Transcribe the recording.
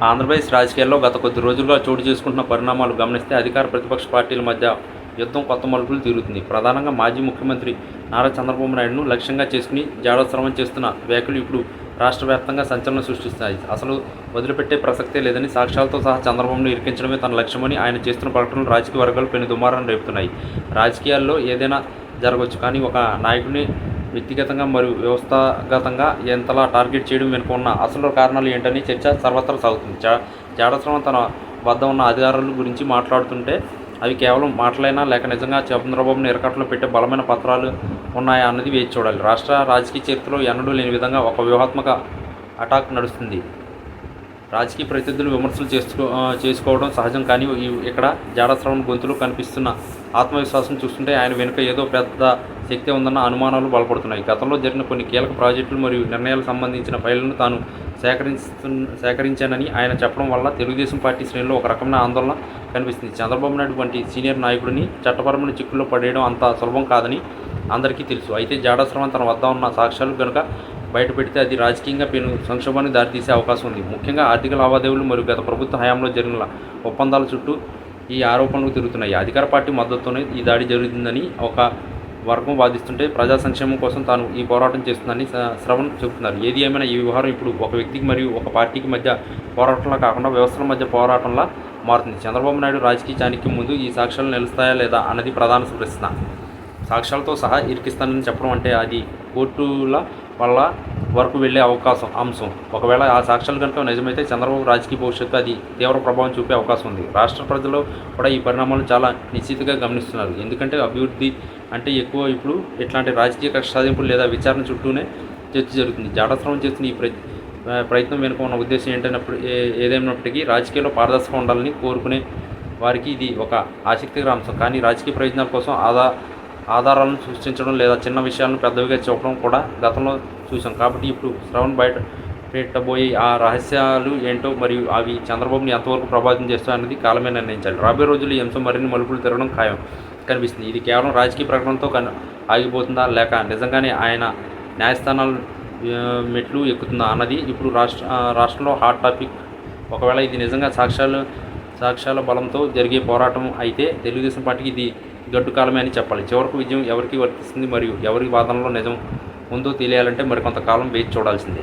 ఆంధ్రప్రదేశ్ రాజకీయాల్లో గత కొద్ది రోజులుగా చోటు చేసుకుంటున్న పరిణామాలు గమనిస్తే అధికార ప్రతిపక్ష పార్టీల మధ్య యుద్ధం కొత్త మలుపులు తిరుగుతుంది. ప్రధానంగా మాజీ ముఖ్యమంత్రి నారా చంద్రబాబు నాయుడును లక్ష్యంగా చేసుకుని జాడస్రవం చేస్తున్న వ్యాఖ్యలు ఇప్పుడు రాష్ట్ర వ్యాప్తంగా సంచలనం సృష్టిస్తున్నాయి. అసలు వదిలిపెట్టే ప్రసక్తే లేదని, సాక్ష్యాలతో సహా చంద్రబాబును ఇరికించడమే తన లక్ష్యమని ఆయన చేస్తున్న ప్రకటనలు రాజకీయ వర్గాలు పెను దుమారాన్ని రేపుతున్నాయి. రాజకీయాల్లో ఏదైనా జరగవచ్చు, కానీ ఒక నాయకుడిని వ్యక్తిగతంగా మరియు వ్యవస్థాగతంగా ఎంతలా టార్గెట్ చేయడం వెనుక ఉన్న అసలు కారణాలు ఏంటని చర్చ సర్వత్రా సాగుతుంది. జాడస్రవం తన వద్ద ఉన్న అధికారుల గురించి మాట్లాడుతుంటే అవి కేవలం మాటలైనా లేక నిజంగా చంద్రబాబును ఇరకట్లో పెట్టే బలమైన పత్రాలు ఉన్నాయా అన్నది వేచి చూడాలి. రాష్ట్ర రాజకీయ చరిత్రలో ఎన్నడూ లేని విధంగా ఒక వ్యూహాత్మక అటాక్ నడుస్తుంది. రాజకీయ ప్రత్యర్థులు విమర్శలు చేసుకోవడం సహజం, కానీ ఇక్కడ జాడస్రవం గొంతులో కనిపిస్తున్న ఆత్మవిశ్వాసం చూస్తుంటే ఆయన వెనుక ఏదో పెద్ద శక్తి ఉందన్న అనుమానాలు బలపడుతున్నాయి. గతంలో జరిగిన కొన్ని కీలక ప్రాజెక్టులు మరియు నిర్ణయాలకు సంబంధించిన ఫైళ్లను తాను సేకరించానని ఆయన చెప్పడం వల్ల తెలుగుదేశం పార్టీ శ్రేణుల్లో ఒక రకమైన ఆందోళన కనిపిస్తుంది. చంద్రబాబు నాయుడు వంటి సీనియర్ నాయకుడిని చట్టపరమైన చిక్కుల్లో పడేయడం అంత సులభం కాదని అందరికీ తెలుసు. అయితే జాడస్రవం తన వద్ద ఉన్న సాక్ష్యాలు కనుక బయట పెడితే అది రాజకీయంగా పెను సంక్షోభానికి దారితీసే అవకాశం ఉంది. ముఖ్యంగా ఆర్థిక లావాదేవీలు మరియు గత ప్రభుత్వ హయాంలో జరిగిన ఒప్పందాల చుట్టూ ఈ ఆరోపణలు తిరుగుతున్నాయి. అధికార పార్టీ మద్దతుతోనే ఈ దాడి జరుగుతుందని ఒక వర్గం వాదిస్తుంటే, ప్రజా సంక్షేమం కోసం తాను ఈ పోరాటం చేస్తుందని శ్రవణ్ చెబుతున్నారు. ఏది ఏమైనా ఈ వ్యవహారం ఇప్పుడు ఒక వ్యక్తికి మరియు ఒక పార్టీకి మధ్య పోరాటంలా కాకుండా వ్యవస్థల మధ్య పోరాటంలా మారుతుంది. చంద్రబాబు నాయుడు రాజకీయ చాణక్యం ముందు ఈ సాక్ష్యాలు నిలుస్తాయా లేదా అన్నది ప్రధాన ప్రశ్న. సాక్ష్యాలతో సహా ఇరికిస్తానని చెప్పడం అంటే అది కోర్టుల వల్ల వరకు వెళ్ళే అంశం. ఒకవేళ ఆ సాక్ష్యాలు కనుక నిజమైతే చంద్రబాబు రాజకీయ భవిష్యత్తు అది తీవ్ర ప్రభావం చూపే అవకాశం ఉంది. రాష్ట్ర ప్రజలు కూడా ఈ పరిణామాలను చాలా నిశ్చితంగా గమనిస్తున్నారు. ఎందుకంటే అభివృద్ధి అంటే ఎక్కువ ఇప్పుడు ఇట్లాంటి రాజకీయ కక్ష సాధింపులు లేదా విచారణ చుట్టూనే చర్చ జరుగుతుంది. జాడస్రవం చేస్తున్న ఈ ప్రయత్నం వెనుక ఉన్న ఉద్దేశం ఏదైనప్పటికీ రాజకీయాల్లో పారదర్శకం ఉండాలని కోరుకునే వారికి ఇది ఒక ఆసక్తికర అంశం. కానీ రాజకీయ ప్రయోజనాల కోసం ఆధారాలను సృష్టించడం లేదా చిన్న విషయాలను పెద్దవిగా చెప్పడం కూడా గతంలో చూసాం. కాబట్టి ఇప్పుడు శ్రవణ్ బయట పెట్టబోయే ఆ రహస్యాలు ఏంటో మరియు అవి చంద్రబాబుని ఎంతవరకు ప్రభావితం చేస్తాయన్నది కాలమే నిర్ణయించాలి. రాబోయే రోజుల్లో ఈ అంశం మరిన్ని మలుపులు తిరగడం ఖాయం కనిపిస్తుంది. ఇది కేవలం రాజకీయ ప్రకటనతో ఆగిపోతుందా, లేక నిజంగానే ఆయన న్యాయస్థానాలు మెట్లు ఎక్కుతుందా అన్నది ఇప్పుడు రాష్ట్రంలో హాట్ టాపిక్. ఒకవేళ ఇది నిజంగా సాక్ష్యాల బలంతో జరిగే పోరాటం అయితే తెలుగుదేశం పార్టీకి ఇది గడ్డు కాలమే అని చెప్పాలి. చివరకు విజయం ఎవరికి వర్తిస్తుంది మరియు ఎవరి వాదనలో నిజం ఉందో తెలియాలంటే మరికొంతకాలం వేచి చూడాల్సిందే.